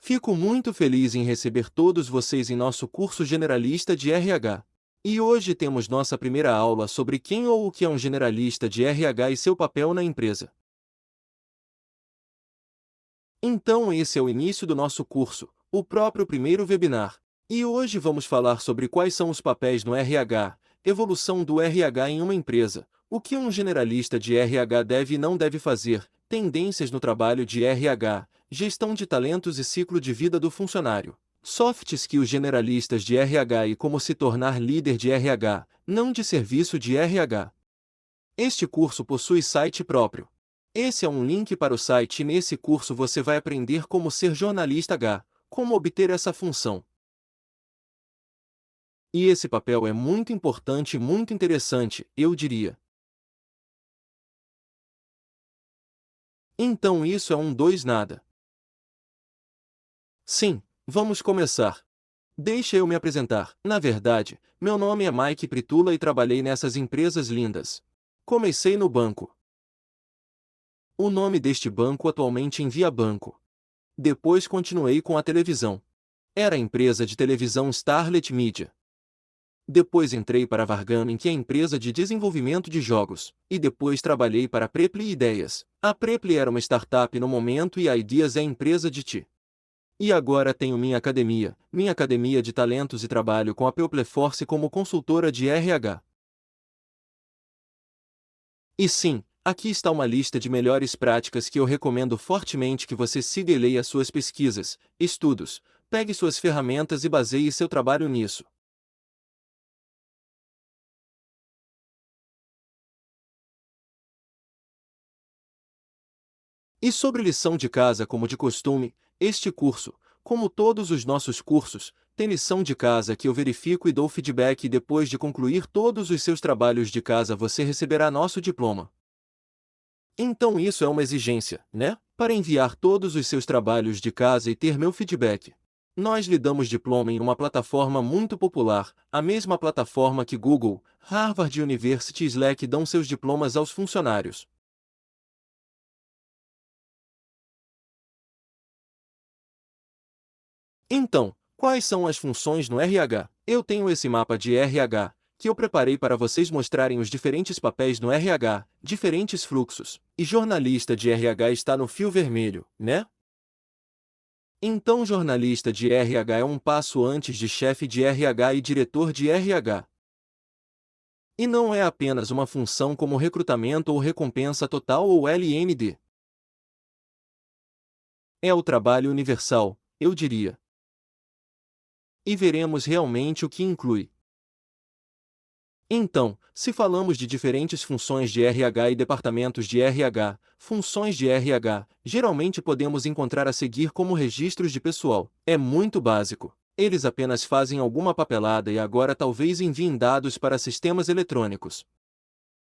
Fico muito feliz em receber todos vocês em nosso curso generalista de RH. E hoje temos nossa primeira aula sobre quem ou o que é um generalista de RH e seu papel na empresa. Então esse é o início do nosso curso, o próprio primeiro webinar. E hoje vamos falar sobre quais são os papéis no RH, evolução do RH em uma empresa, o que um generalista de RH deve e não deve fazer, tendências no trabalho de RH, gestão de talentos e ciclo de vida do funcionário, soft skills generalistas de RH e como se tornar líder de RH, não de serviço de RH. Este curso possui site próprio. Esse é um link para o site e nesse curso você vai aprender como ser jornalista H, como obter essa função. E esse papel é muito importante e muito interessante, eu diria. Então isso é um dois nada. Sim, vamos começar. Deixa eu me apresentar. Na verdade, meu nome é Mike Pritula e trabalhei nessas empresas lindas. Comecei no banco. O nome deste banco atualmente em Via Banco. Depois continuei com a televisão. Era a empresa de televisão Starlet Media. Depois entrei para a Vargaming, que é a empresa de desenvolvimento de jogos, e depois trabalhei para a Preply Ideias. A Preply era uma startup no momento e a Ideas é a empresa de TI. E agora tenho minha academia de talentos e trabalho com a Peopleforce como consultora de RH. E sim, aqui está uma lista de melhores práticas que eu recomendo fortemente que você siga e leia suas pesquisas, estudos, pegue suas ferramentas e baseie seu trabalho nisso. E sobre lição de casa como de costume, este curso, como todos os nossos cursos, tem lição de casa que eu verifico e dou feedback e depois de concluir todos os seus trabalhos de casa você receberá nosso diploma. Então isso é uma exigência, né? Para enviar todos os seus trabalhos de casa e ter meu feedback. Nós lhe damos diploma em uma plataforma muito popular, a mesma plataforma que Google, Harvard University e Slack dão seus diplomas aos funcionários. Então, quais são as funções no RH? Eu tenho esse mapa de RH, que eu preparei para vocês mostrarem os diferentes papéis no RH, diferentes fluxos, e jornalista de RH está no fio vermelho, né? Então jornalista de RH é um passo antes de chefe de RH e diretor de RH. E não é apenas uma função como recrutamento ou recompensa total ou LND. É o trabalho universal, eu diria. E veremos realmente o que inclui. Então, se falamos de diferentes funções de RH e departamentos de RH, funções de RH, geralmente podemos encontrar a seguir como registros de pessoal. É muito básico. Eles apenas fazem alguma papelada e agora talvez enviem dados para sistemas eletrônicos.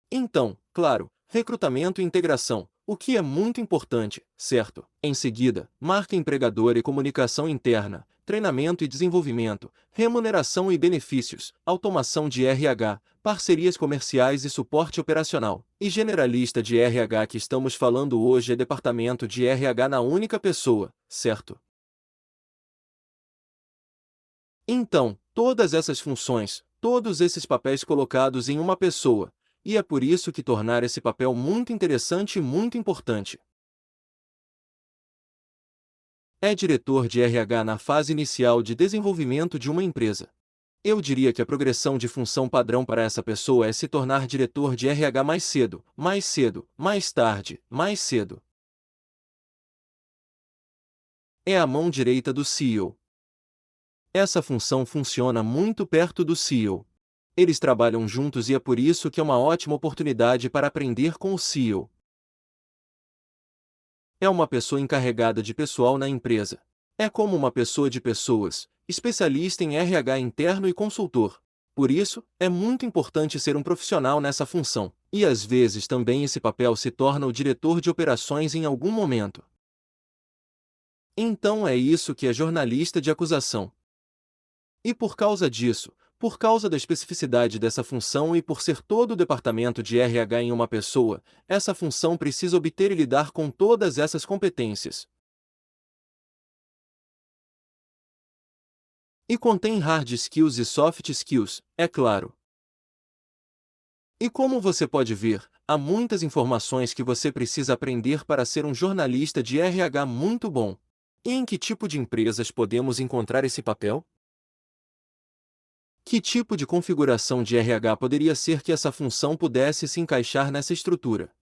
Então, claro, recrutamento e integração, o que é muito importante, certo? Em seguida, marca empregadora e comunicação interna, treinamento e desenvolvimento, remuneração e benefícios, automação de RH, parcerias comerciais e suporte operacional. E generalista de RH que estamos falando hoje é departamento de RH na única pessoa, certo? Então, todas essas funções, todos esses papéis colocados em uma pessoa, e é por isso que tornar esse papel muito interessante e muito importante. É diretor de RH na fase inicial de desenvolvimento de uma empresa. Eu diria que a progressão de função padrão para essa pessoa é se tornar diretor de RH mais cedo, mais cedo, mais tarde, mais cedo. É a mão direita do CEO. Essa função funciona muito perto do CEO. Eles trabalham juntos e é por isso que é uma ótima oportunidade para aprender com o CEO. É uma pessoa encarregada de pessoal na empresa. É como uma pessoa de pessoas, especialista em RH interno e consultor. Por isso, é muito importante ser um profissional nessa função. E às vezes também esse papel se torna o diretor de operações em algum momento. Então é isso que é jornalista de acusação. E por causa disso, por causa da especificidade dessa função e por ser todo o departamento de RH em uma pessoa, essa função precisa obter e lidar com todas essas competências. E contém hard skills e soft skills, é claro. E como você pode ver, há muitas informações que você precisa aprender para ser um jornalista de RH muito bom. E em que tipo de empresas podemos encontrar esse papel? Que tipo de configuração de RH poderia ser que essa função pudesse se encaixar nessa estrutura?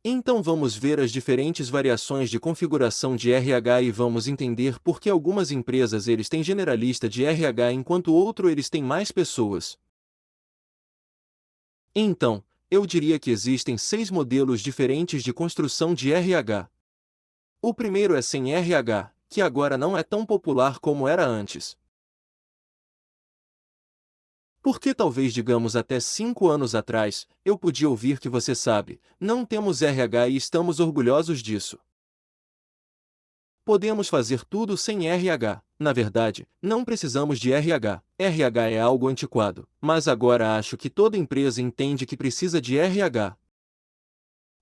Então vamos ver as diferentes variações de configuração de RH e vamos entender por que algumas empresas eles têm generalista de RH enquanto outro eles têm mais pessoas. Então, eu diria que existem 6 modelos diferentes de construção de RH. O primeiro é sem RH, que agora não é tão popular como era antes. Porque talvez digamos até 5 anos atrás, eu podia ouvir que você sabe, não temos RH e estamos orgulhosos disso. Podemos fazer tudo sem RH. Na verdade, não precisamos de RH. RH é algo antiquado, mas agora acho que toda empresa entende que precisa de RH.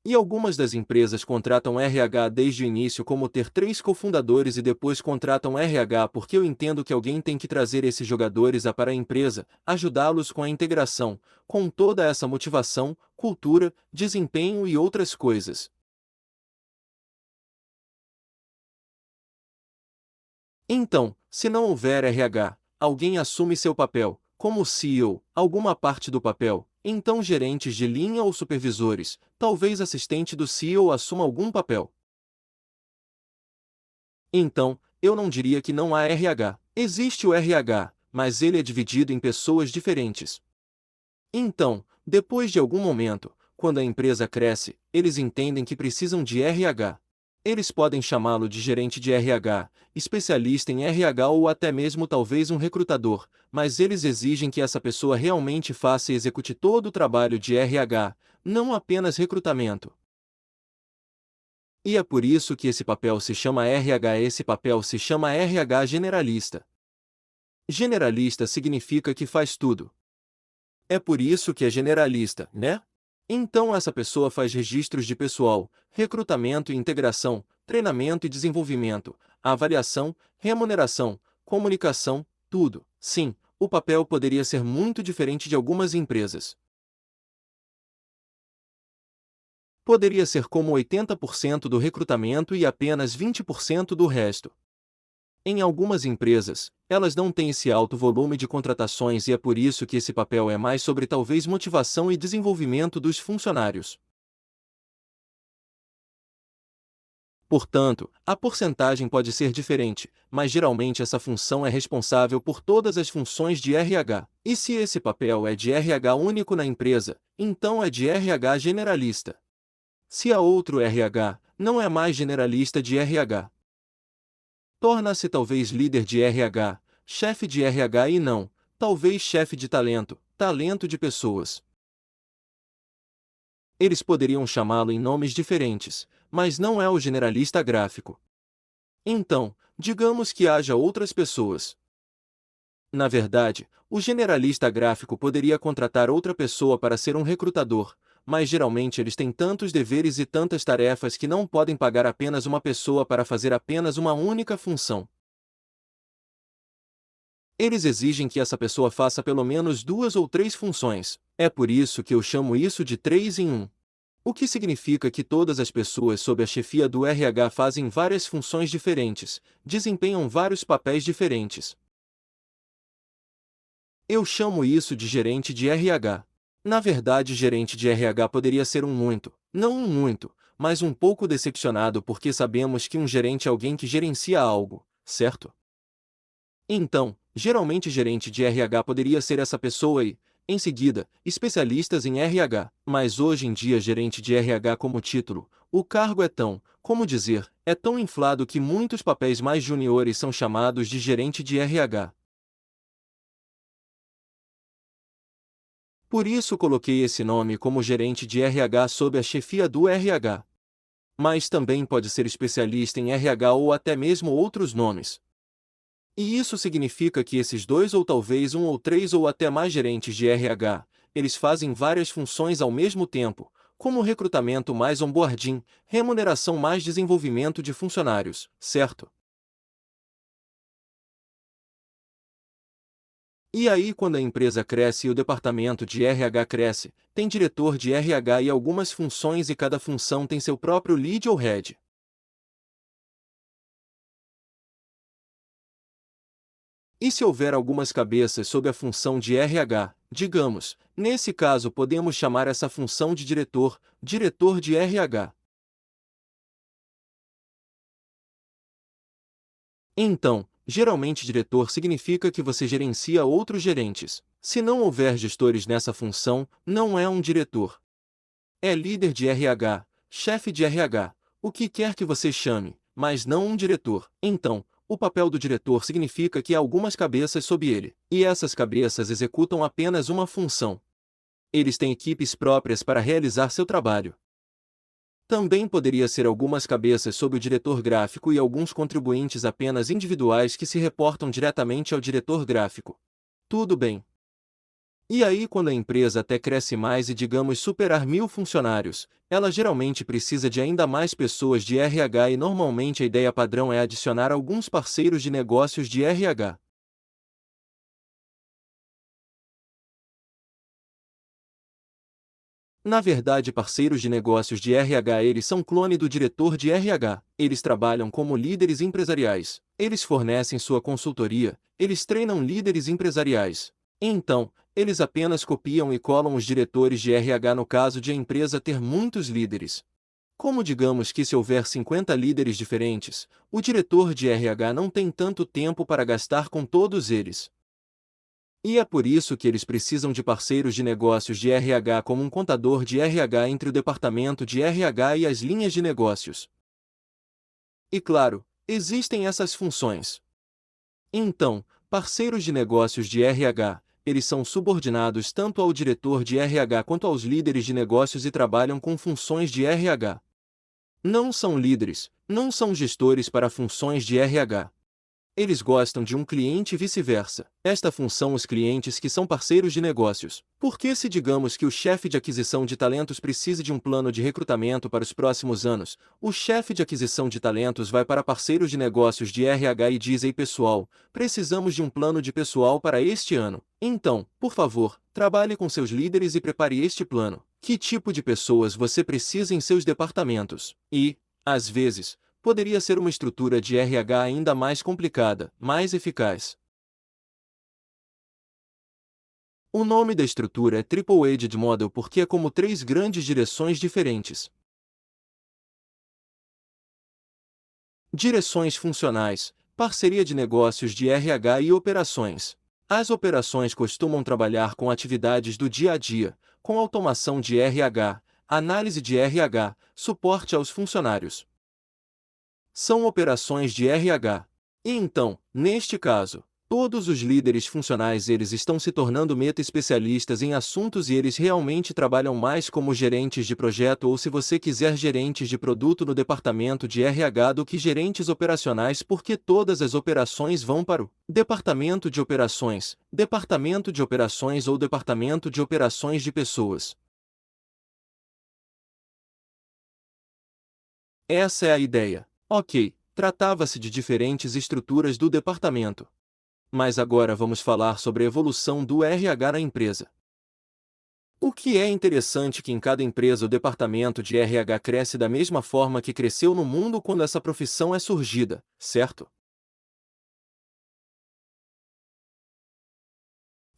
E algumas das empresas contratam RH desde o início, como ter 3 cofundadores e depois contratam RH porque eu entendo que alguém tem que trazer esses jogadores para a empresa, ajudá-los com a integração, com toda essa motivação, cultura, desempenho e outras coisas. Então, se não houver RH, alguém assume seu papel, como o CEO, alguma parte do papel, então gerentes de linha ou supervisores, talvez assistente do CEO assuma algum papel. Então, eu não diria que não há RH. Existe o RH, mas ele é dividido em pessoas diferentes. Então, depois de algum momento, quando a empresa cresce, eles entendem que precisam de RH. Eles podem chamá-lo de gerente de RH, especialista em RH ou até mesmo talvez um recrutador, mas eles exigem que essa pessoa realmente faça e execute todo o trabalho de RH, não apenas recrutamento. E é por isso que esse papel se chama RH. Esse papel se chama RH generalista. Generalista significa que faz tudo. É por isso que é generalista, né? Então essa pessoa faz registros de pessoal, recrutamento e integração, treinamento e desenvolvimento, avaliação, remuneração, comunicação, tudo. Sim, o papel poderia ser muito diferente de algumas empresas. Poderia ser como 80% do recrutamento e apenas 20% do resto. Em algumas empresas, elas não têm esse alto volume de contratações e é por isso que esse papel é mais sobre talvez motivação e desenvolvimento dos funcionários. Portanto, a porcentagem pode ser diferente, mas geralmente essa função é responsável por todas as funções de RH. E se esse papel é de RH único na empresa, então é de RH generalista. Se há outro RH, não é mais generalista de RH. Torna-se talvez líder de RH, chefe de RH e não, talvez chefe de talento, talento de pessoas. Eles poderiam chamá-lo em nomes diferentes, mas não é o generalista gráfico. Então, digamos que haja outras pessoas. Na verdade, o generalista gráfico poderia contratar outra pessoa para ser um recrutador, mas geralmente eles têm tantos deveres e tantas tarefas que não podem pagar apenas uma pessoa para fazer apenas uma única função. Eles exigem que essa pessoa faça pelo menos 2 ou 3 funções. É por isso que eu chamo isso de 3 em 1. O que significa que todas as pessoas sob a chefia do RH fazem várias funções diferentes, desempenham vários papéis diferentes. Eu chamo isso de gerente de RH. Na verdade, gerente de RH poderia ser não um muito, mas um pouco decepcionado porque sabemos que um gerente é alguém que gerencia algo, certo? Então, geralmente gerente de RH poderia ser essa pessoa e, em seguida, especialistas em RH. Mas hoje em dia gerente de RH como título, o cargo é tão, como dizer, é tão inflado que muitos papéis mais juniores são chamados de gerente de RH. Por isso coloquei esse nome como gerente de RH sob a chefia do RH. Mas também pode ser especialista em RH ou até mesmo outros nomes. E isso significa que esses 2 ou talvez 1 ou 3 ou até mais gerentes de RH, eles fazem várias funções ao mesmo tempo, como recrutamento mais onboarding, remuneração mais desenvolvimento de funcionários, certo? E aí, quando a empresa cresce e o departamento de RH cresce, tem diretor de RH e algumas funções e cada função tem seu próprio lead ou head. E se houver algumas cabeças sob a função de RH, digamos, nesse caso podemos chamar essa função de diretor, diretor de RH. Então, geralmente diretor significa que você gerencia outros gerentes. Se não houver gestores nessa função, não é um diretor. É líder de RH, chefe de RH, o que quer que você chame, mas não um diretor. Então, o papel do diretor significa que há algumas cabeças sob ele, e essas cabeças executam apenas uma função. Eles têm equipes próprias para realizar seu trabalho. Também poderia ser algumas cabeças sob o diretor gráfico e alguns contribuintes apenas individuais que se reportam diretamente ao diretor gráfico. Tudo bem. E aí, quando a empresa até cresce mais e digamos superar 1.000 funcionários, ela geralmente precisa de ainda mais pessoas de RH e normalmente a ideia padrão é adicionar alguns parceiros de negócios de RH. Na verdade, parceiros de negócios de RH eles são clone do diretor de RH. Eles trabalham como líderes empresariais. Eles fornecem sua consultoria. Eles treinam líderes empresariais. Então, eles apenas copiam e colam os diretores de RH no caso de a empresa ter muitos líderes. Como digamos que se houver 50 líderes diferentes, o diretor de RH não tem tanto tempo para gastar com todos eles. E é por isso que eles precisam de parceiros de negócios de RH como um contador de RH entre o departamento de RH e as linhas de negócios. E claro, existem essas funções. Então, parceiros de negócios de RH, eles são subordinados tanto ao diretor de RH quanto aos líderes de negócios e trabalham com funções de RH. Não são líderes, não são gestores para funções de RH. Eles gostam de um cliente e vice-versa. Esta função os clientes que são parceiros de negócios. Porque se digamos que o chefe de aquisição de talentos precisa de um plano de recrutamento para os próximos anos, o chefe de aquisição de talentos vai para parceiros de negócios de RH e diz: "Ei pessoal, precisamos de um plano de pessoal para este ano. Então, por favor, trabalhe com seus líderes e prepare este plano. Que tipo de pessoas você precisa em seus departamentos?" E, às vezes, poderia ser uma estrutura de RH ainda mais complicada, mais eficaz. O nome da estrutura é Triple-Edged Model porque é como três grandes direções diferentes. Direções funcionais, parceria de negócios de RH e operações. As operações costumam trabalhar com atividades do dia a dia, com automação de RH, análise de RH, suporte aos funcionários. São operações de RH. E então, neste caso, todos os líderes funcionais eles estão se tornando meta-especialistas em assuntos e eles realmente trabalham mais como gerentes de projeto ou se você quiser gerentes de produto no departamento de RH do que gerentes operacionais porque todas as operações vão para o departamento de operações ou departamento de operações de pessoas. Essa é a ideia. Ok, tratava-se de diferentes estruturas do departamento. Mas agora vamos falar sobre a evolução do RH na empresa. O que é interessante que em cada empresa o departamento de RH cresce da mesma forma que cresceu no mundo quando essa profissão é surgida, certo?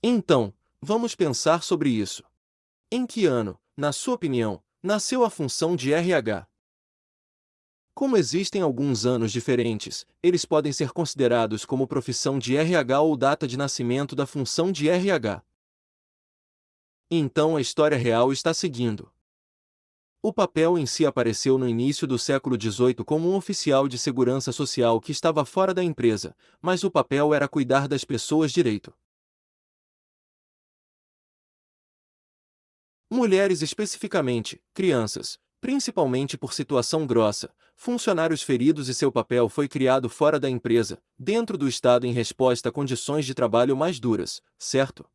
Então, vamos pensar sobre isso. Em que ano, na sua opinião, nasceu a função de RH? Como existem alguns anos diferentes, eles podem ser considerados como profissão de RH ou data de nascimento da função de RH. Então a história real está seguindo. O papel em si apareceu no início do século XVIII como um oficial de segurança social que estava fora da empresa, mas o papel era cuidar das pessoas direito. Mulheres especificamente, crianças, principalmente por situação grossa, funcionários feridos e seu papel foi criado fora da empresa, dentro do Estado em resposta a condições de trabalho mais duras, certo?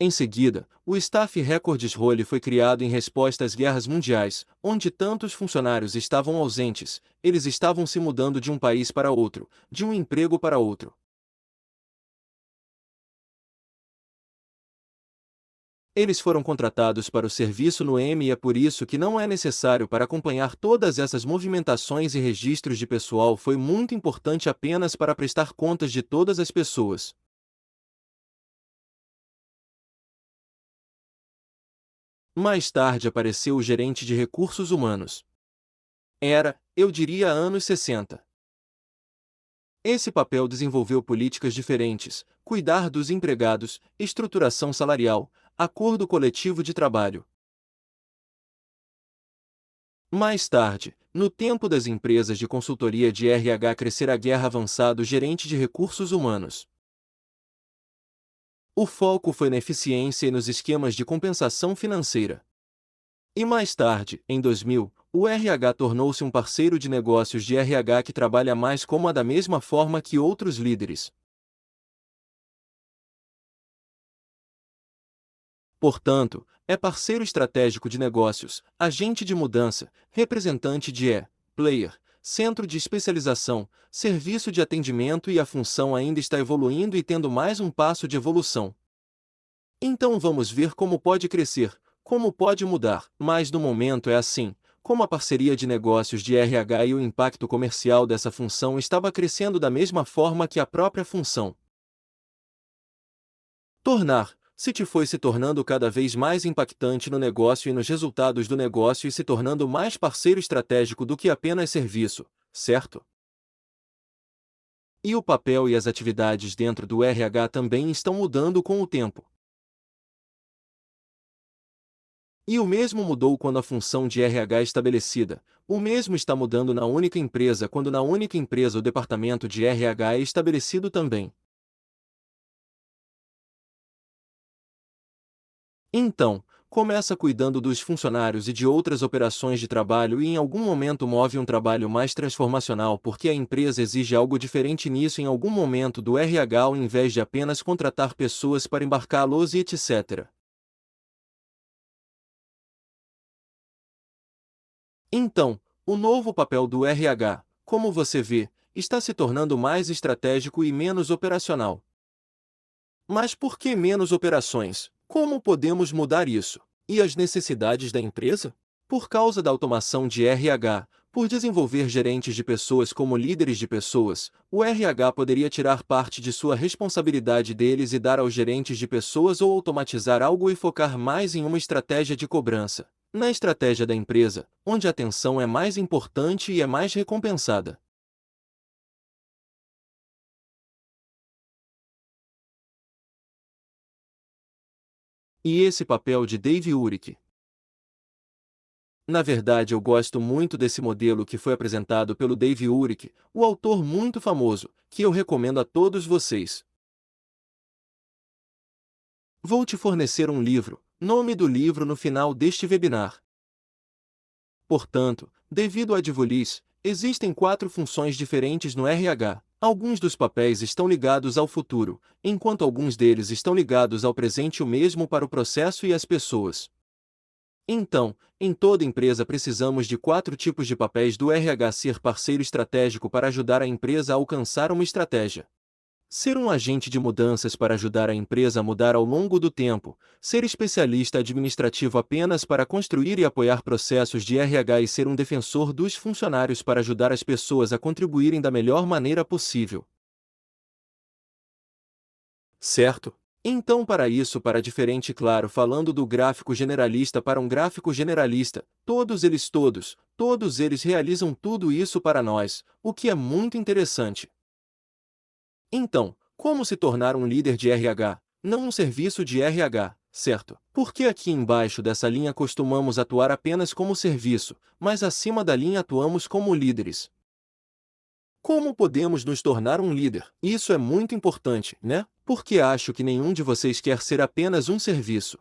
Em seguida, o Staff Records Role foi criado em resposta às guerras mundiais, onde tantos funcionários estavam ausentes, eles estavam se mudando de um país para outro, de um emprego para outro. Eles foram contratados para o serviço no M e é por isso que não é necessário para acompanhar todas essas movimentações e registros de pessoal foi muito importante apenas para prestar contas de todas as pessoas. Mais tarde apareceu o gerente de recursos humanos. Era, eu diria, anos 60. Esse papel desenvolveu políticas diferentes, cuidar dos empregados, estruturação salarial, acordo coletivo de trabalho. Mais tarde, no tempo das empresas de consultoria de RH crescer a guerra avançado gerente de recursos humanos. O foco foi na eficiência e nos esquemas de compensação financeira. E mais tarde, em 2000, o RH tornou-se um parceiro de negócios de RH que trabalha mais como a da mesma forma que outros líderes. Portanto, é parceiro estratégico de negócios, agente de mudança, representante de player, centro de especialização, serviço de atendimento e a função ainda está evoluindo e tendo mais um passo de evolução. Então vamos ver como pode crescer, como pode mudar, mas no momento é assim, como a parceria de negócios de RH e o impacto comercial dessa função estava crescendo da mesma forma que a própria função. Se foi se tornando cada vez mais impactante no negócio e nos resultados do negócio e se tornando mais parceiro estratégico do que apenas serviço, certo? E o papel e as atividades dentro do RH também estão mudando com o tempo. E o mesmo mudou quando a função de RH é estabelecida, o mesmo está mudando na única empresa quando na única empresa o departamento de RH é estabelecido também. Então, começa cuidando dos funcionários e de outras operações de trabalho e em algum momento move um trabalho mais transformacional porque a empresa exige algo diferente nisso em algum momento do RH ao invés de apenas contratar pessoas para embarcá-los e etc. Então, o novo papel do RH, como você vê, está se tornando mais estratégico e menos operacional. Mas por que menos operações? Como podemos mudar isso? E as necessidades da empresa? Por causa da automação de RH, por desenvolver gerentes de pessoas como líderes de pessoas, o RH poderia tirar parte de sua responsabilidade deles e dar aos gerentes de pessoas ou automatizar algo e focar mais em uma estratégia de cobrança, na estratégia da empresa, onde a atenção é mais importante e é mais recompensada. E esse papel de Dave Urich? Na verdade, eu gosto muito desse modelo que foi apresentado pelo Dave Urich, o autor muito famoso, que eu recomendo a todos vocês. Vou te fornecer um livro, nome do livro no final deste webinar. Portanto, devido à Divolis, existem 4 funções diferentes no RH. Alguns dos papéis estão ligados ao futuro, enquanto alguns deles estão ligados ao presente o mesmo para o processo e as pessoas. Então, em toda empresa precisamos de 4 tipos de papéis do RH: ser parceiro estratégico para ajudar a empresa a alcançar uma estratégia. Ser um agente de mudanças para ajudar a empresa a mudar ao longo do tempo, ser especialista administrativo apenas para construir e apoiar processos de RH e ser um defensor dos funcionários para ajudar as pessoas a contribuírem da melhor maneira possível. Certo? Então, para isso, para diferente, claro, falando do gráfico generalista para um gráfico generalista, todos eles realizam tudo isso para nós, o que é muito interessante. Então, como se tornar um líder de RH, não um serviço de RH, certo? Porque aqui embaixo dessa linha costumamos atuar apenas como serviço, mas acima da linha atuamos como líderes. Como podemos nos tornar um líder? Isso é muito importante, né? Porque acho que nenhum de vocês quer ser apenas um serviço.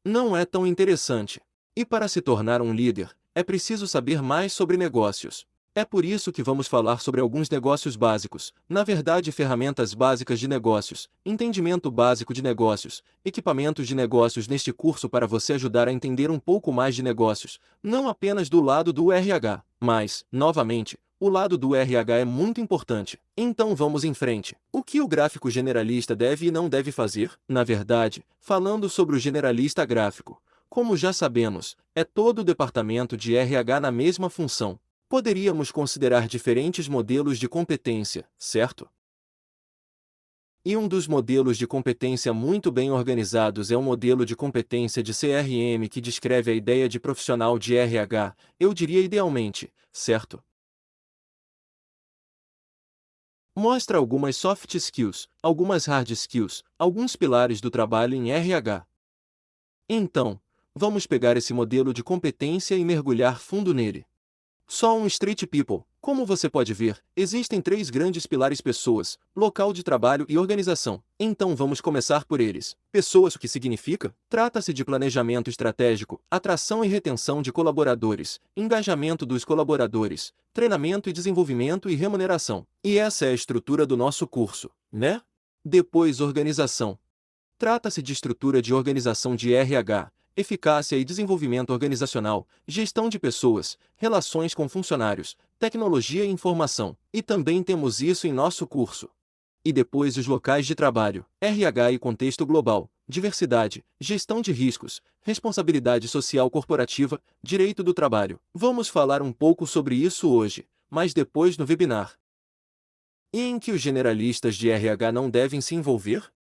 Não é tão interessante. E para se tornar um líder, é preciso saber mais sobre negócios. É por isso que vamos falar sobre alguns negócios básicos, na verdade ferramentas básicas de negócios, entendimento básico de negócios, equipamentos de negócios neste curso para você ajudar a entender um pouco mais de negócios, não apenas do lado do RH, mas, novamente, o lado do RH é muito importante. Então vamos em frente. O que o gráfico generalista deve e não deve fazer? Na verdade, falando sobre o generalista gráfico, como já sabemos, é todo o departamento de RH na mesma função. Poderíamos considerar diferentes modelos de competência, certo? E um dos modelos de competência muito bem organizados é o modelo de competência de CRM que descreve a ideia de profissional de RH, eu diria idealmente, certo? Mostra algumas soft skills, algumas hard skills, alguns pilares do trabalho em RH. Então, vamos pegar esse modelo de competência e mergulhar fundo nele. Só um Street People. Como você pode ver, existem três grandes pilares: pessoas, local de trabalho e organização. Então vamos começar por eles. Pessoas, o que significa? Trata-se de planejamento estratégico, atração e retenção de colaboradores, engajamento dos colaboradores, treinamento e desenvolvimento e remuneração. E essa é a estrutura do nosso curso, né? Depois, organização. Trata-se de estrutura de organização de RH, eficácia e desenvolvimento organizacional, gestão de pessoas, relações com funcionários, tecnologia e informação. E também temos isso em nosso curso. E depois os locais de trabalho, RH e contexto global, diversidade, gestão de riscos, responsabilidade social corporativa, direito do trabalho. Vamos falar um pouco sobre isso hoje, mas depois no webinar. E em que os generalistas de RH não devem se envolver?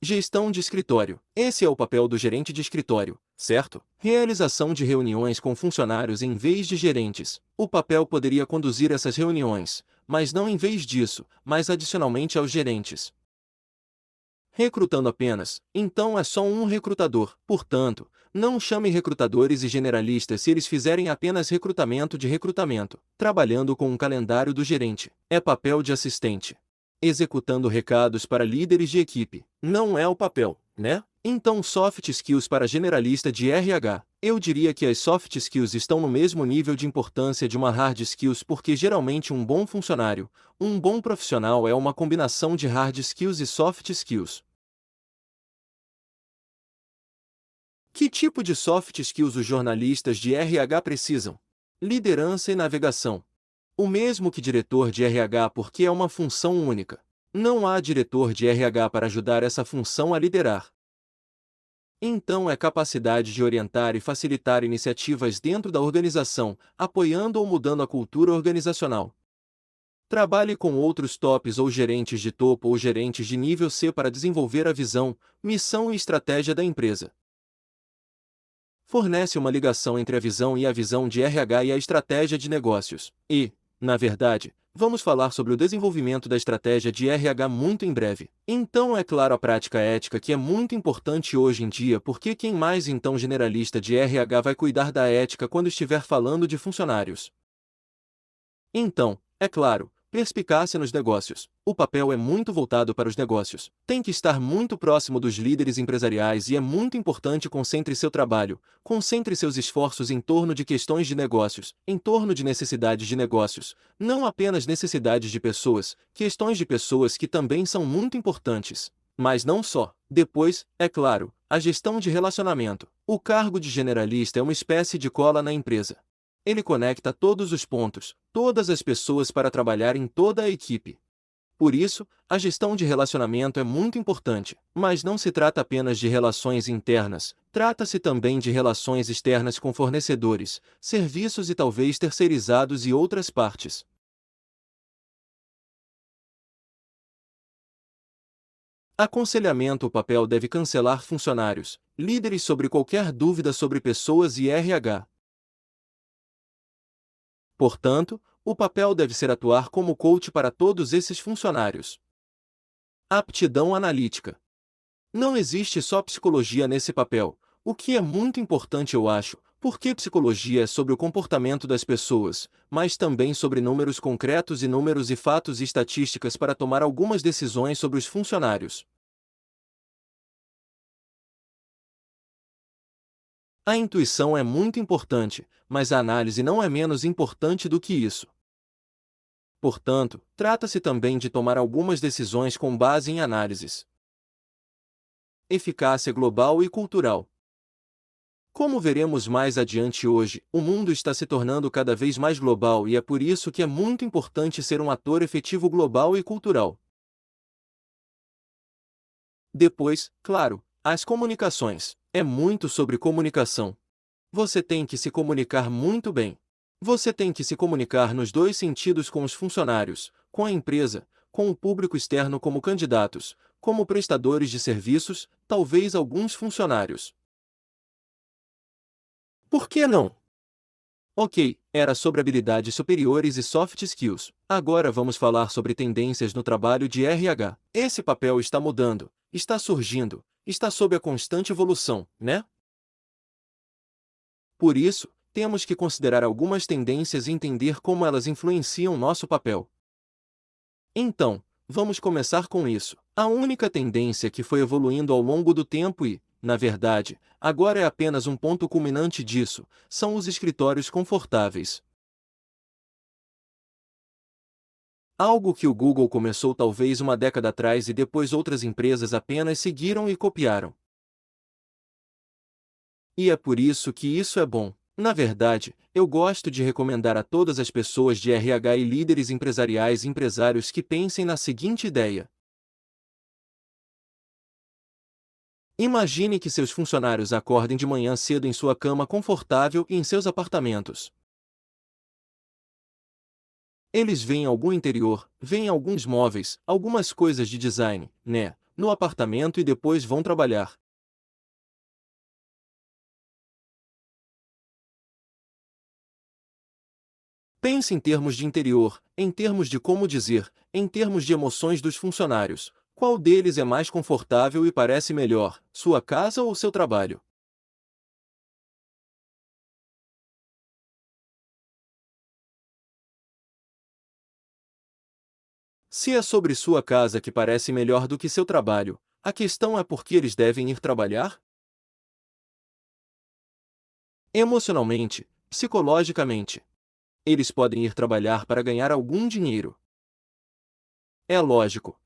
Gestão de escritório. Esse é o papel do gerente de escritório, certo? Realização de reuniões com funcionários em vez de gerentes. O papel poderia conduzir essas reuniões, mas não em vez disso, mas adicionalmente aos gerentes. Recrutando apenas, então é só um recrutador. Portanto, não chame recrutadores e generalistas se eles fizerem apenas recrutamento de recrutamento, trabalhando com um calendário do gerente. É papel de assistente. Executando recados para líderes de equipe. Não é o papel, né? Então soft skills para generalista de RH. Eu diria que as soft skills estão no mesmo nível de importância de uma hard skills porque geralmente um bom funcionário, um bom profissional é uma combinação de hard skills e soft skills. Que tipo de soft skills os jornalistas de RH precisam? Liderança e navegação. O mesmo que diretor de RH porque é uma função única. Não há diretor de RH para ajudar essa função a liderar. Então é capacidade de orientar e facilitar iniciativas dentro da organização, apoiando ou mudando a cultura organizacional. Trabalhe com outros tops ou gerentes de topo ou gerentes de nível C para desenvolver a visão, missão e estratégia da empresa. Fornece uma ligação entre a visão de RH e a estratégia de negócios. E, na verdade, vamos falar sobre o desenvolvimento da estratégia de RH muito em breve. Então é claro a prática ética que é muito importante hoje em dia porque quem mais então generalista de RH vai cuidar da ética quando estiver falando de funcionários? Então, é claro, perspicácia nos negócios. O papel é muito voltado para os negócios. Tem que estar muito próximo dos líderes empresariais e é muito importante concentre seu trabalho, concentre seus esforços em torno de questões de negócios, em torno de necessidades de negócios, não apenas necessidades de pessoas, questões de pessoas que também são muito importantes. Mas não só. Depois, é claro, a gestão de relacionamento. O cargo de generalista é uma espécie de cola na empresa. Ele conecta todos os pontos, todas as pessoas para trabalhar em toda a equipe. Por isso, a gestão de relacionamento é muito importante, mas não se trata apenas de relações internas, trata-se também de relações externas com fornecedores, serviços e talvez terceirizados e outras partes. Aconselhamento: o papel deve cancelar funcionários, líderes sobre qualquer dúvida sobre pessoas e RH. Portanto, o papel deve ser atuar como coach para todos esses funcionários. Aptidão analítica. Não existe só psicologia nesse papel, o que é muito importante eu acho, porque psicologia é sobre o comportamento das pessoas, mas também sobre números concretos e números e fatos e estatísticas para tomar algumas decisões sobre os funcionários. A intuição é muito importante, mas a análise não é menos importante do que isso. Portanto, trata-se também de tomar algumas decisões com base em análises. Eficácia global e cultural. Como veremos mais adiante hoje, o mundo está se tornando cada vez mais global e é por isso que é muito importante ser um ator efetivo global e cultural. Depois, claro, as comunicações. É muito sobre comunicação. Você tem que se comunicar muito bem. Você tem que se comunicar nos dois sentidos com os funcionários, com a empresa, com o público externo como candidatos, como prestadores de serviços, talvez alguns funcionários. Por que não? Ok, era sobre habilidades superiores e soft skills. Agora vamos falar sobre tendências no trabalho de RH. Esse papel está mudando, está surgindo, está sob a constante evolução, né? Por isso, temos que considerar algumas tendências e entender como elas influenciam nosso papel. Então, vamos começar com isso. A única tendência que foi evoluindo ao longo do tempo e, na verdade, agora é apenas um ponto culminante disso, são os escritórios confortáveis. Algo que o Google começou talvez uma década atrás e depois outras empresas apenas seguiram e copiaram. E é por isso que isso é bom. Na verdade, eu gosto de recomendar a todas as pessoas de RH e líderes empresariais e empresários que pensem na seguinte ideia. Imagine que seus funcionários acordem de manhã cedo em sua cama confortável e em seus apartamentos. Eles veem algum interior, veem alguns móveis, algumas coisas de design, né, no apartamento e depois vão trabalhar. Pense em termos de interior, em termos de como dizer, em termos de emoções dos funcionários. Qual deles é mais confortável e parece melhor, sua casa ou seu trabalho? Se é sobre sua casa que parece melhor do que seu trabalho, a questão é por que eles devem ir trabalhar? Emocionalmente, psicologicamente. Eles podem ir trabalhar para ganhar algum dinheiro. É lógico.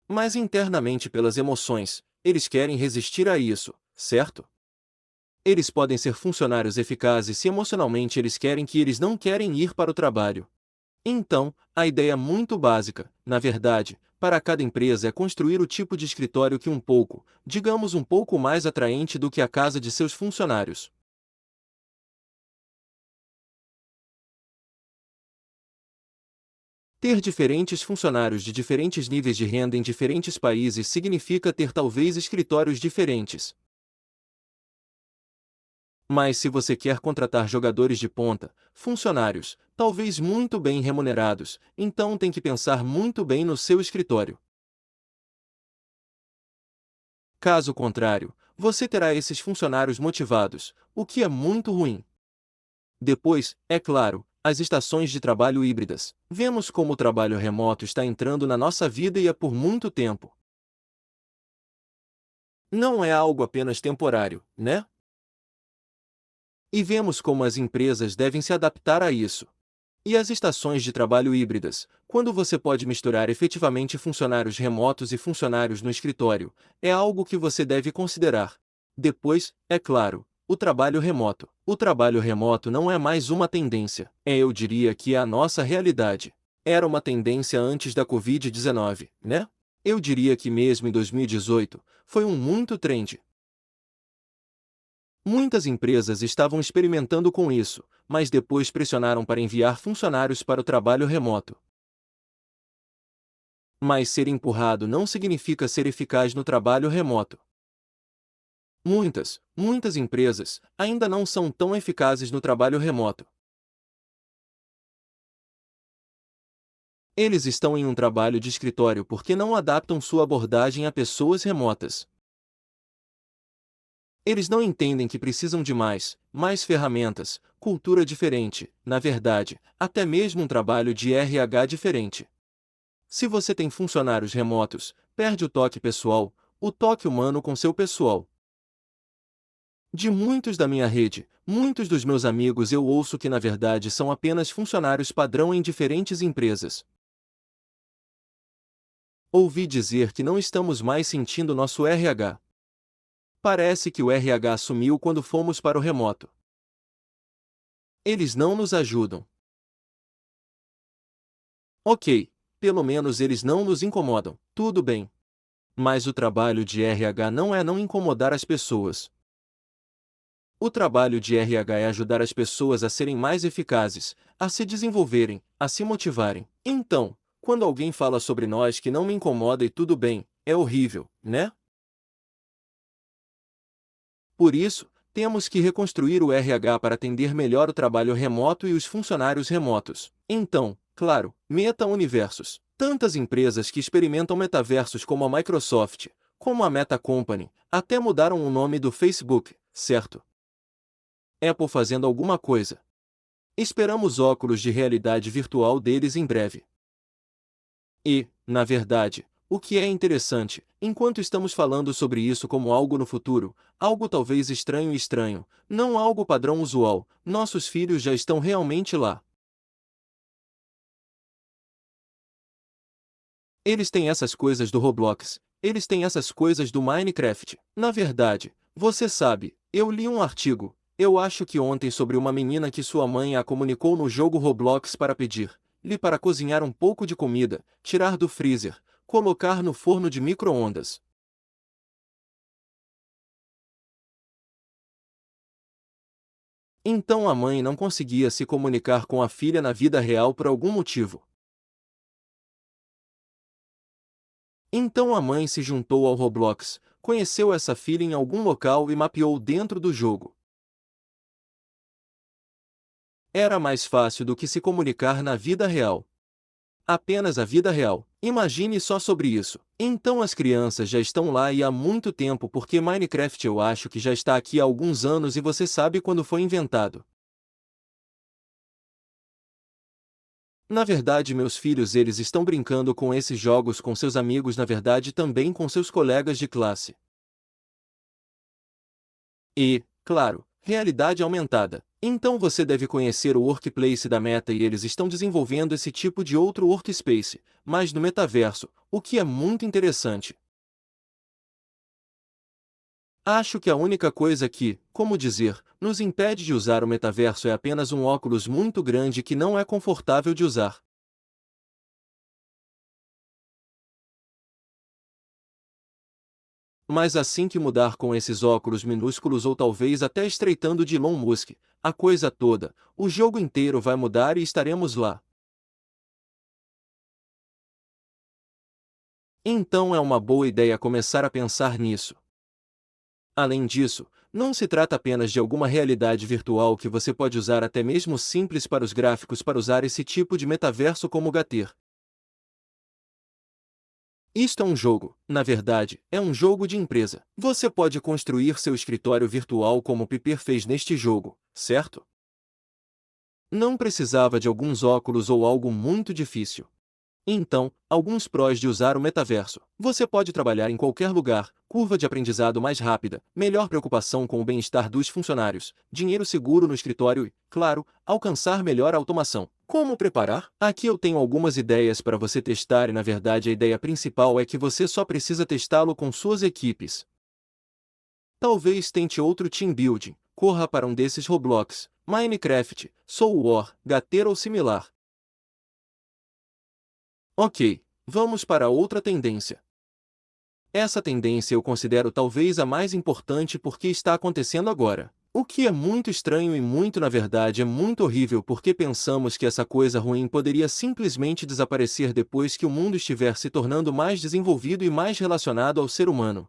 Mas internamente pelas emoções, eles querem resistir a isso, certo? Eles podem ser funcionários eficazes se emocionalmente eles querem que eles não querem ir para o trabalho. Então, a ideia muito básica, na verdade, para cada empresa é construir o tipo de escritório que digamos um pouco mais atraente do que a casa de seus funcionários. Ter diferentes funcionários de diferentes níveis de renda em diferentes países significa ter talvez escritórios diferentes. Mas se você quer contratar jogadores de ponta, funcionários, talvez muito bem remunerados, então tem que pensar muito bem no seu escritório. Caso contrário, você terá esses funcionários motivados, o que é muito ruim. Depois, é claro, as estações de trabalho híbridas. Vemos como o trabalho remoto está entrando na nossa vida e é por muito tempo. Não é algo apenas temporário, né? E vemos como as empresas devem se adaptar a isso. E as estações de trabalho híbridas, quando você pode misturar efetivamente funcionários remotos e funcionários no escritório, é algo que você deve considerar. Depois, é claro, o trabalho remoto. O trabalho remoto não é mais uma tendência, eu diria que é a nossa realidade. Era uma tendência antes da Covid-19, né? Eu diria que mesmo em 2018, foi um muito trend. Muitas empresas estavam experimentando com isso, mas depois pressionaram para enviar funcionários para o trabalho remoto. Mas ser empurrado não significa ser eficaz no trabalho remoto. Muitas empresas ainda não são tão eficazes no trabalho remoto. Eles estão em um trabalho de escritório porque não adaptam sua abordagem a pessoas remotas. Eles não entendem que precisam de mais ferramentas, cultura diferente, na verdade, até mesmo um trabalho de RH diferente. Se você tem funcionários remotos, perde o toque pessoal, o toque humano com seu pessoal. De muitos da minha rede, muitos dos meus amigos eu ouço que na verdade são apenas funcionários padrão em diferentes empresas. Ouvi dizer que não estamos mais sentindo nosso RH. Parece que o RH sumiu quando fomos para o remoto. Eles não nos ajudam. Ok, pelo menos eles não nos incomodam, tudo bem. Mas o trabalho de RH não é não incomodar as pessoas. O trabalho de RH é ajudar as pessoas a serem mais eficazes, a se desenvolverem, a se motivarem. Então, quando alguém fala sobre nós que não me incomoda e tudo bem, é horrível, né? Por isso, temos que reconstruir o RH para atender melhor o trabalho remoto e os funcionários remotos. Então, claro, meta-universos. Tantas empresas que experimentam metaversos como a Microsoft, como a Meta Company, até mudaram o nome do Facebook, certo? Apple fazendo alguma coisa. Esperamos óculos de realidade virtual deles em breve. E, na verdade, o que é interessante, enquanto estamos falando sobre isso como algo no futuro, algo talvez estranho e estranho, não algo padrão usual, nossos filhos já estão realmente lá. Eles têm essas coisas do Roblox, eles têm essas coisas do Minecraft. Na verdade, você sabe, eu li um artigo, eu acho que ontem sobre uma menina que sua mãe a comunicou no jogo Roblox para pedir-lhe para cozinhar um pouco de comida, tirar do freezer, colocar no forno de micro-ondas. Então a mãe não conseguia se comunicar com a filha na vida real por algum motivo. Então a mãe se juntou ao Roblox, conheceu essa filha em algum local e mapeou dentro do jogo. Era mais fácil do que se comunicar na vida real. Apenas a vida real. Imagine só sobre isso. Então as crianças já estão lá e há muito tempo porque Minecraft eu acho que já está aqui há alguns anos e você sabe quando foi inventado. Na verdade, meus filhos eles estão brincando com esses jogos com seus amigos, na verdade também com seus colegas de classe. E, claro, realidade aumentada. Então você deve conhecer o Workplace da Meta e eles estão desenvolvendo esse tipo de outro workspace, mas no metaverso, o que é muito interessante. Acho que a única coisa que, como dizer, nos impede de usar o metaverso é apenas um óculos muito grande que não é confortável de usar. Mas assim que mudar com esses óculos minúsculos ou talvez até estreitando de Elon Musk, a coisa toda, o jogo inteiro vai mudar e estaremos lá. Então é uma boa ideia começar a pensar nisso. Além disso, não se trata apenas de alguma realidade virtual que você pode usar até mesmo simples para os gráficos para usar esse tipo de metaverso como Gater. Isto é um jogo, na verdade, é um jogo de empresa. Você pode construir seu escritório virtual como o Piper fez neste jogo, certo? Não precisava de alguns óculos ou algo muito difícil. Então, alguns prós de usar o metaverso. Você pode trabalhar em qualquer lugar, curva de aprendizado mais rápida, melhor preocupação com o bem-estar dos funcionários, dinheiro seguro no escritório e, claro, alcançar melhor automação. Como preparar? Aqui eu tenho algumas ideias para você testar e na verdade a ideia principal é que você só precisa testá-lo com suas equipes. Talvez tente outro team building, corra para um desses Roblox, Minecraft, Soul War, Gater ou similar. Ok, vamos para outra tendência. Essa tendência eu considero talvez a mais importante porque está acontecendo agora. O que é muito estranho e muito na verdade é muito horrível porque pensamos que essa coisa ruim poderia simplesmente desaparecer depois que o mundo estiver se tornando mais desenvolvido e mais relacionado ao ser humano.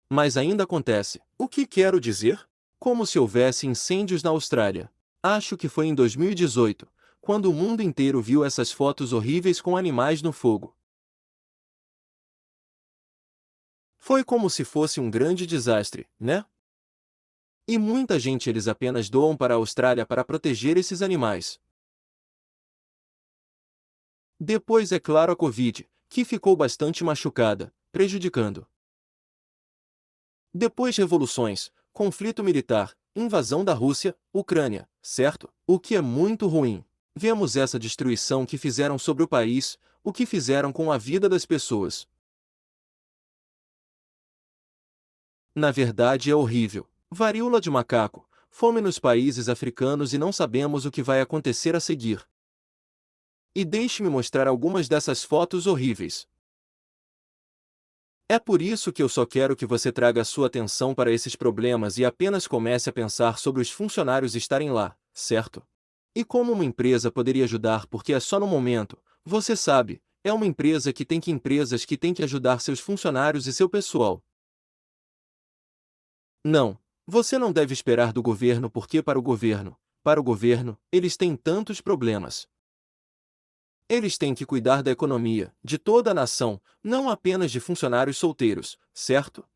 Mas ainda acontece. O que quero dizer? Como se houvesse incêndios na Austrália. Acho que foi em 2018, quando o mundo inteiro viu essas fotos horríveis com animais no fogo. Foi como se fosse um grande desastre, né? E muita gente eles apenas doam para a Austrália para proteger esses animais. Depois é claro a Covid, que ficou bastante machucada, prejudicando Depois revoluções, conflito militar, invasão da Rússia, Ucrânia, certo? O que é muito ruim. Vemos essa destruição que fizeram sobre o país, o que fizeram com a vida das pessoas. Na verdade é horrível. Varíola de macaco, fome nos países africanos e não sabemos o que vai acontecer a seguir. E deixe-me mostrar algumas dessas fotos horríveis. É por isso que eu só quero que você traga sua atenção para esses problemas e apenas comece a pensar sobre os funcionários estarem lá, certo? E como uma empresa poderia ajudar porque é só no momento, você sabe, é uma empresa que tem que ajudar seus funcionários e seu pessoal. Não, você não deve esperar do governo porque para o governo, eles têm tantos problemas. Eles têm que cuidar da economia, de toda a nação, não apenas de funcionários solteiros, certo?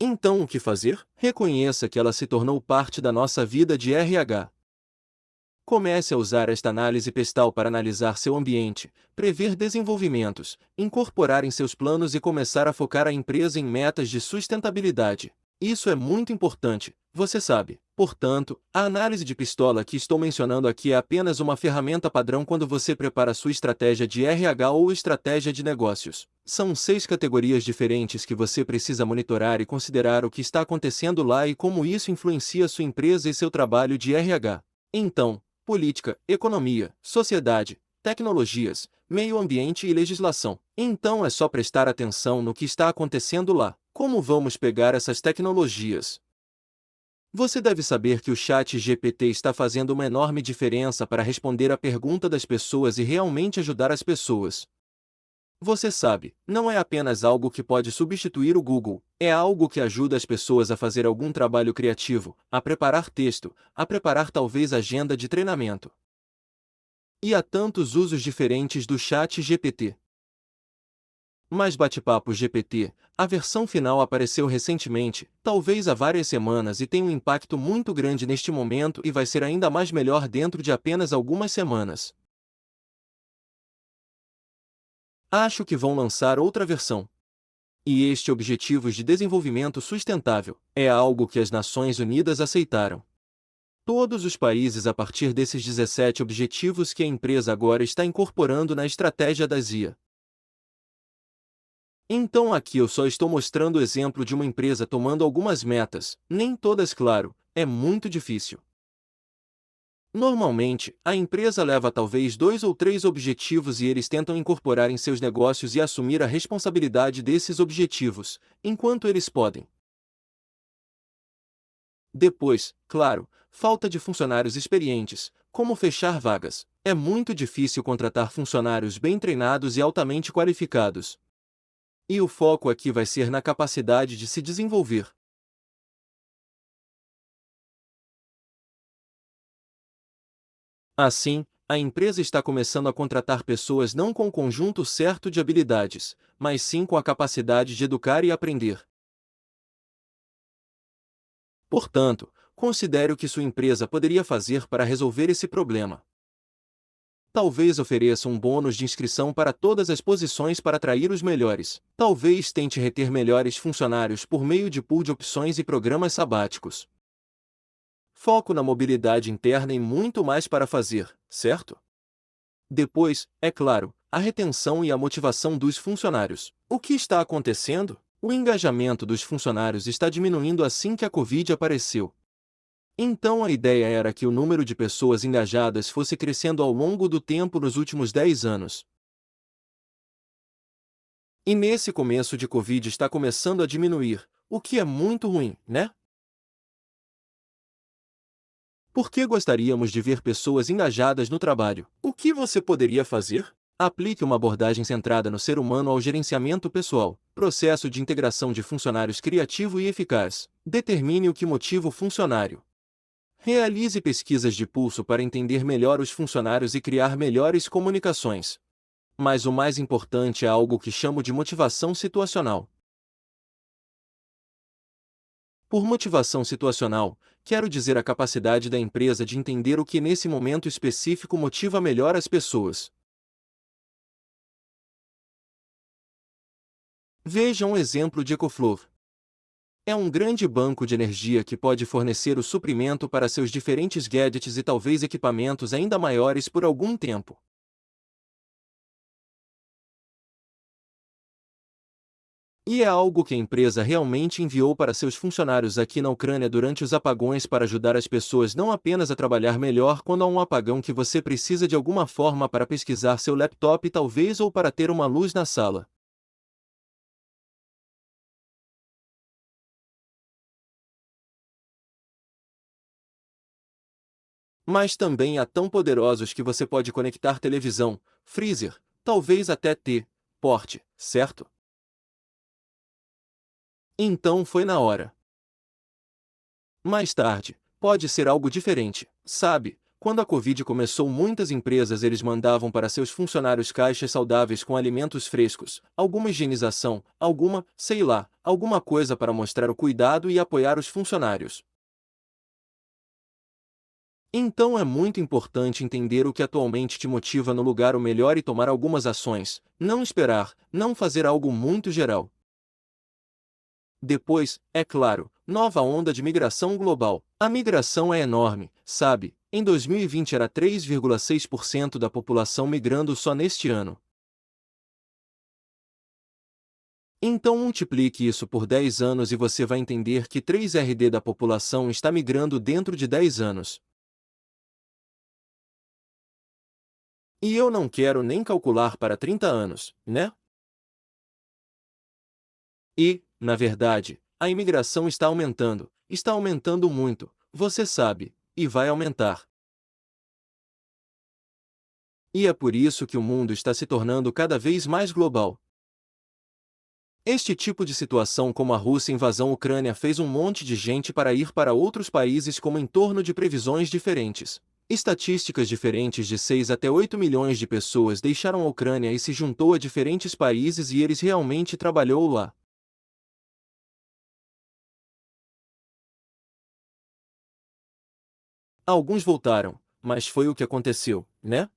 Então o que fazer? Reconheça que ela se tornou parte da nossa vida de RH. Comece a usar esta análise pestal para analisar seu ambiente, prever desenvolvimentos, incorporar em seus planos e começar a focar a empresa em metas de sustentabilidade. Isso é muito importante, você sabe. Portanto, a análise de pistola que estou mencionando aqui é apenas uma ferramenta padrão quando você prepara sua estratégia de RH ou estratégia de negócios. São 6 categorias diferentes que você precisa monitorar e considerar o que está acontecendo lá e como isso influencia sua empresa e seu trabalho de RH. Então, política, economia, sociedade, tecnologias, meio ambiente e legislação. Então é só prestar atenção no que está acontecendo lá. Como vamos pegar essas tecnologias? Você deve saber que o chat GPT está fazendo uma enorme diferença para responder à pergunta das pessoas e realmente ajudar as pessoas. Você sabe, não é apenas algo que pode substituir o Google, é algo que ajuda as pessoas a fazer algum trabalho criativo, a preparar texto, a preparar talvez agenda de treinamento. E há tantos usos diferentes do chat GPT. Mas Bate-Papo GPT, a versão final apareceu recentemente, talvez há várias semanas e tem um impacto muito grande neste momento e vai ser ainda mais melhor dentro de apenas algumas semanas. Acho que vão lançar outra versão. E este Objetivos de Desenvolvimento Sustentável é algo que as Nações Unidas aceitaram. Todos os países a partir desses 17 objetivos que a empresa agora está incorporando na estratégia da IA. Então aqui eu só estou mostrando o exemplo de uma empresa tomando algumas metas, nem todas claro, é muito difícil. Normalmente, a empresa leva talvez 2 ou 3 objetivos e eles tentam incorporar em seus negócios e assumir a responsabilidade desses objetivos, enquanto eles podem. Depois, claro, falta de funcionários experientes, como fechar vagas. É muito difícil contratar funcionários bem treinados e altamente qualificados. E o foco aqui vai ser na capacidade de se desenvolver. Assim, a empresa está começando a contratar pessoas não com o conjunto certo de habilidades, mas sim com a capacidade de educar e aprender. Portanto, considere o que sua empresa poderia fazer para resolver esse problema. Talvez ofereça um bônus de inscrição para todas as posições para atrair os melhores. Talvez tente reter melhores funcionários por meio de pool de opções e programas sabáticos. Foco na mobilidade interna e muito mais para fazer, certo? Depois, é claro, a retenção e a motivação dos funcionários. O que está acontecendo? O engajamento dos funcionários está diminuindo assim que a Covid apareceu. Então a ideia era que o número de pessoas engajadas fosse crescendo ao longo do tempo nos últimos 10 anos. E nesse começo de Covid está começando a diminuir, o que é muito ruim, né? Por que gostaríamos de ver pessoas engajadas no trabalho? O que você poderia fazer? Aplique uma abordagem centrada no ser humano ao gerenciamento pessoal, processo de integração de funcionários criativo e eficaz. Determine o que motiva o funcionário. Realize pesquisas de pulso para entender melhor os funcionários e criar melhores comunicações. Mas o mais importante é algo que chamo de motivação situacional. Por motivação situacional, quero dizer a capacidade da empresa de entender o que nesse momento específico motiva melhor as pessoas. Veja um exemplo de EcoFlow. É um grande banco de energia que pode fornecer o suprimento para seus diferentes gadgets e talvez equipamentos ainda maiores por algum tempo. E é algo que a empresa realmente enviou para seus funcionários aqui na Ucrânia durante os apagões para ajudar as pessoas não apenas a trabalhar melhor quando há um apagão que você precisa de alguma forma para pesquisar seu laptop talvez ou para ter uma luz na sala. Mas também há tão poderosos que você pode conectar televisão, freezer, talvez até porte, certo? Então foi na hora. Mais tarde, pode ser algo diferente, sabe? Quando a Covid começou, muitas empresas eles mandavam para seus funcionários caixas saudáveis com alimentos frescos, alguma higienização, sei lá, alguma coisa para mostrar o cuidado e apoiar os funcionários. Então é muito importante entender o que atualmente te motiva no lugar o melhor e tomar algumas ações, não esperar, não fazer algo muito geral. Depois, é claro, nova onda de migração global. A migração é enorme, sabe? Em 2020 era 3,6% da população migrando só neste ano. Então multiplique isso por 10 anos e você vai entender que 3 RD da população está migrando dentro de 10 anos. E eu não quero nem calcular para 30 anos, né? E, na verdade, a imigração está aumentando muito, você sabe, e vai aumentar. E é por isso que o mundo está se tornando cada vez mais global. Este tipo de situação como a Rússia invasão Ucrânia fez um monte de gente para ir para outros países como em torno de previsões diferentes. Estatísticas diferentes de 6 até 8 milhões de pessoas deixaram a Ucrânia e se juntou a diferentes países e eles realmente trabalhou lá. Alguns voltaram, mas foi o que aconteceu, né?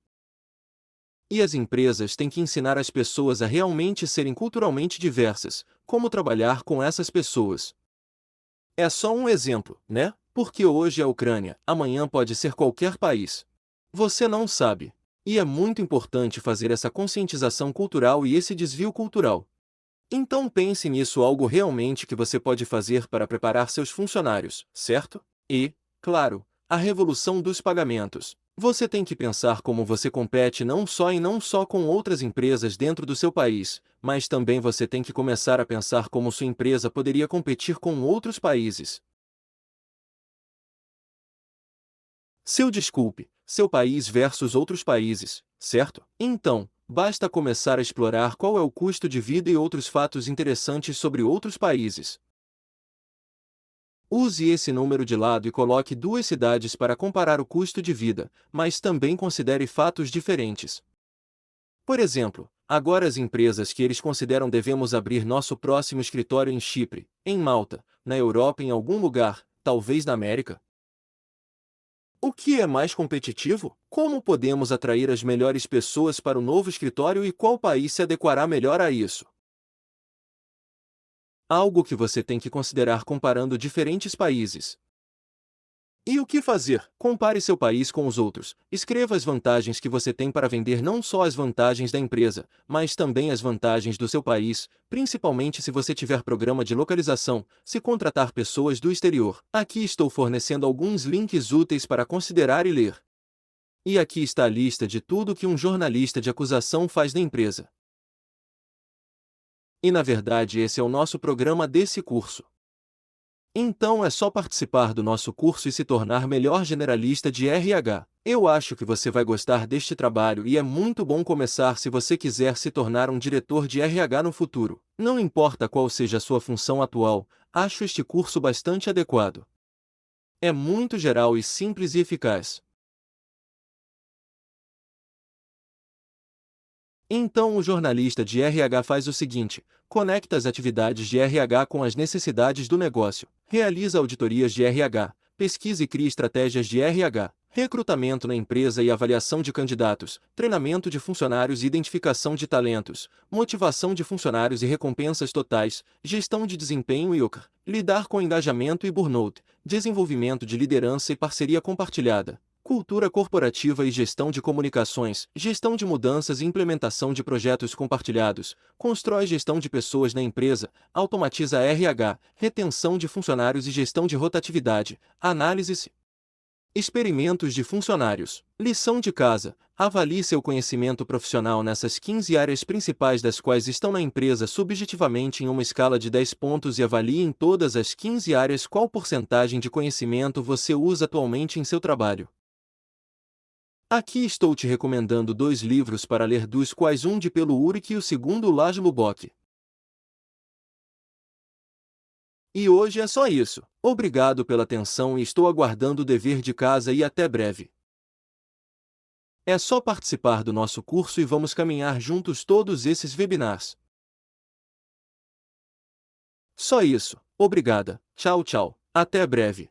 E as empresas têm que ensinar as pessoas a realmente serem culturalmente diversas, como trabalhar com essas pessoas. É só um exemplo, né? Porque hoje é a Ucrânia, amanhã pode ser qualquer país. Você não sabe. E é muito importante fazer essa conscientização cultural e esse desvio cultural. Então pense nisso algo realmente que você pode fazer para preparar seus funcionários, certo? E, claro, a revolução dos pagamentos. Você tem que pensar como você compete não só com outras empresas dentro do seu país, mas também você tem que começar a pensar como sua empresa poderia competir com outros países. Seu país versus outros países, certo? Então, basta começar a explorar qual é o custo de vida e outros fatos interessantes sobre outros países. Use esse número de lado e coloque duas cidades para comparar o custo de vida, mas também considere fatos diferentes. Por exemplo, agora as empresas que eles consideram devemos abrir nosso próximo escritório em Chipre, em Malta, na Europa em algum lugar, talvez na América. O que é mais competitivo? Como podemos atrair as melhores pessoas para o novo escritório e qual país se adequará melhor a isso? Algo que você tem que considerar comparando diferentes países. E o que fazer? Compare seu país com os outros. Escreva as vantagens que você tem para vender não só as vantagens da empresa, mas também as vantagens do seu país, principalmente se você tiver programa de localização, se contratar pessoas do exterior. Aqui estou fornecendo alguns links úteis para considerar e ler. E aqui está a lista de tudo que um jornalista de acusação faz da empresa. E na verdade esse é o nosso programa desse curso. Então é só participar do nosso curso e se tornar melhor generalista de RH. Eu acho que você vai gostar deste trabalho e é muito bom começar se você quiser se tornar um diretor de RH no futuro. Não importa qual seja a sua função atual, acho este curso bastante adequado. É muito geral e simples e eficaz. Então o jornalista de RH faz o seguinte: conecta as atividades de RH com as necessidades do negócio, realiza auditorias de RH, pesquisa e cria estratégias de RH, recrutamento na empresa e avaliação de candidatos, treinamento de funcionários e identificação de talentos, motivação de funcionários e recompensas totais, gestão de desempenho e OKR, lidar com engajamento e burnout, desenvolvimento de liderança e parceria compartilhada, cultura corporativa e gestão de comunicações, gestão de mudanças e implementação de projetos compartilhados, constrói gestão de pessoas na empresa, automatiza RH, retenção de funcionários e gestão de rotatividade, análise. Experimentos de funcionários. Lição de casa. Avalie seu conhecimento profissional nessas 15 áreas principais das quais estão na empresa subjetivamente em uma escala de 10 pontos e avalie em todas as 15 áreas qual porcentagem de conhecimento você usa atualmente em seu trabalho. Aqui estou te recomendando 2 livros para ler, dos quais um de Pelo Urich e o segundo Laszlo Bock. E hoje é só isso. Obrigado pela atenção e estou aguardando o dever de casa e até breve. É só participar do nosso curso e vamos caminhar juntos todos esses webinars. Só isso. Obrigada. Tchau, tchau. Até breve.